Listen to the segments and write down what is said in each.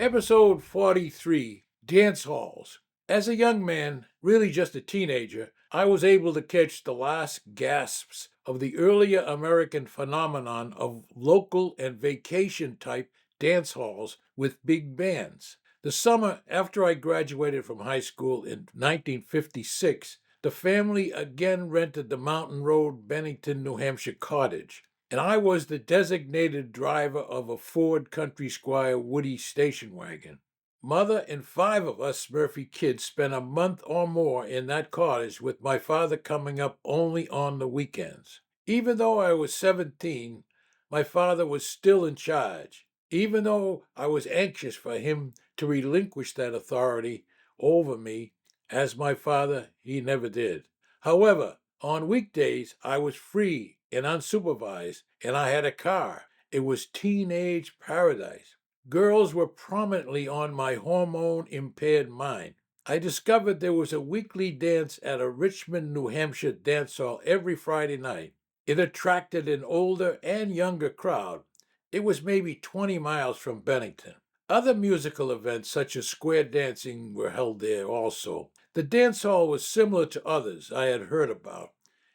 Episode 43, Dance Halls. As a young man, really just a teenager, I was able to catch the last gasps of the earlier American phenomenon of local and vacation type dance halls with big bands. The summer after I graduated from high school in 1956, the family again rented the Mountain Road, Bennington, New Hampshire cottage, and I was the designated driver of a Ford Country Squire Woody station wagon. Mother and 5 of us Murphy kids spent a month or more in that cottage, with my father coming up only on the weekends. Even though I was 17, my father was still in charge. Even though I was anxious for him to relinquish that authority over me, as my father, he never did. However, on weekdays, I was free and unsupervised, and I had a car. It was teenage paradise. Girls were prominently on my hormone-impaired mind. I discovered there was a weekly dance at a Richmond, New Hampshire dance hall every Friday night. It attracted an older and younger crowd. It was maybe 20 miles from Bennington. Other musical events such as square dancing were held there also. The dance hall was similar to others I had heard about.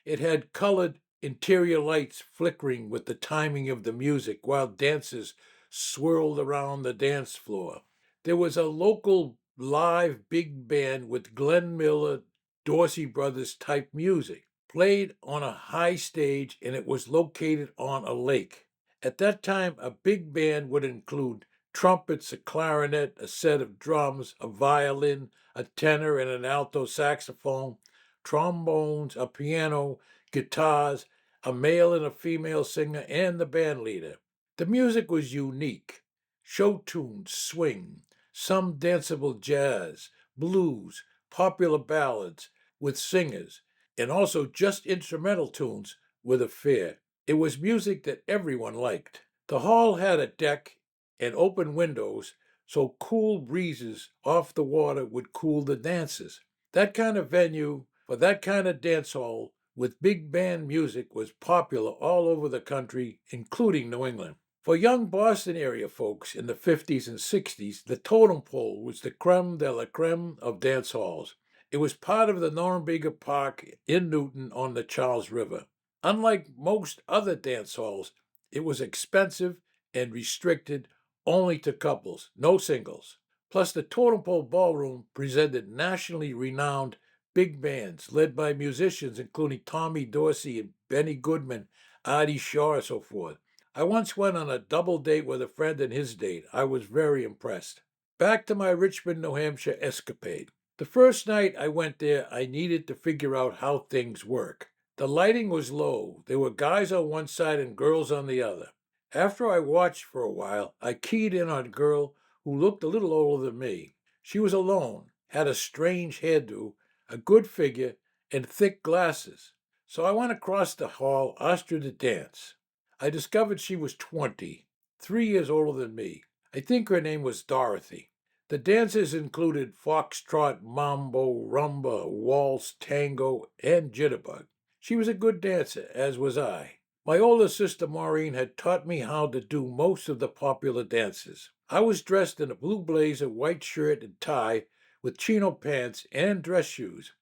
It had colored interior lights flickering with the timing of the music while dancers swirled around the dance floor. There was a local live big band with Glenn Miller, Dorsey Brothers type music, played on a high stage, and it was located on a lake. At that time, a big band would include trumpets, a clarinet, a set of drums, a violin, a tenor, and an alto saxophone, trombones, a piano, guitars, a male and a female singer, and the band leader. The music was unique. Show tunes, swing, some danceable jazz, blues, popular ballads with singers, and also just instrumental tunes with a fare. It was music that everyone liked. The hall had a deck and open windows, so cool breezes off the water would cool the dancers. That kind of venue for that kind of dance hall with big band music was popular all over the country, including New England. For young Boston area folks in the 50s and 60s, the Totem Pole was the creme de la creme of dance halls. It was part of the Norumbega Park in Newton on the Charles River. Unlike most other dance halls, it was expensive and restricted only to couples, no singles. Plus, the Totem Pole Ballroom presented nationally renowned big bands led by musicians including Tommy Dorsey and Benny Goodman, Artie Shaw, and so forth. I once went on a double date with a friend and his date. I was very impressed. Back to my Richmond, New Hampshire escapade. The first night I went there, I needed to figure out how things work. The lighting was low. There were guys on one side and girls on the other. After I watched for a while, I keyed in on a girl who looked a little older than me. She was alone, had a strange hairdo, a good figure, and thick glasses. So I went across the hall, asked her to dance. I discovered she was 20, 3 years older than me. I think her name was Dorothy. The dances included foxtrot, mambo, rumba, waltz, tango, and jitterbug. She was a good dancer, as was I. My older sister Maureen had taught me how to do most of the popular dances. I was dressed in a blue blazer, white shirt and tie, with chino pants and dress shoes.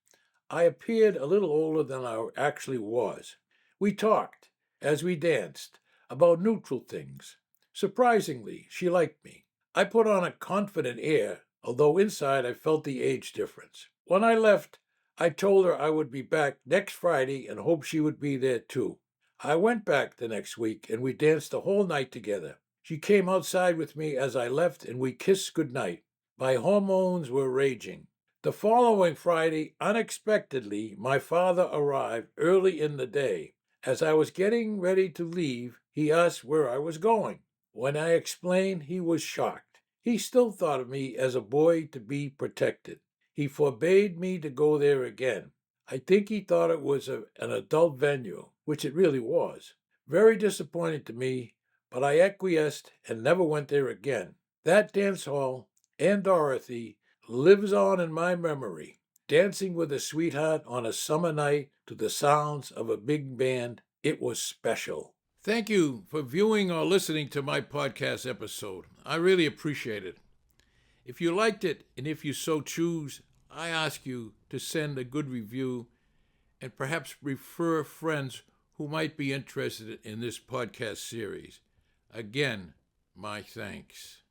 I appeared a little older than I actually was. We talked, as we danced, about neutral things. Surprisingly, she liked me. I put on a confident air, although inside I felt the age difference. When I left, I told her I would be back next Friday and hoped she would be there too. I went back the next week and we danced the whole night together. She came outside with me as I left and we kissed goodnight. My hormones were raging. The following Friday, unexpectedly, my father arrived early in the day. As I was getting ready to leave, he asked where I was going. When I explained, he was shocked. He still thought of me as a boy to be protected. He forbade me to go there again. I think he thought it was an adult venue, which it really was. Very disappointing to me, but I acquiesced and never went there again. That dance hall and Dorothy lives on in my memory. Dancing with a sweetheart on a summer night to the sounds of a big band, it was special. Thank you for viewing or listening to my podcast episode. I really appreciate it. If you liked it, and if you so choose, I ask you to send a good review and perhaps refer friends who might be interested in this podcast series. Again, my thanks.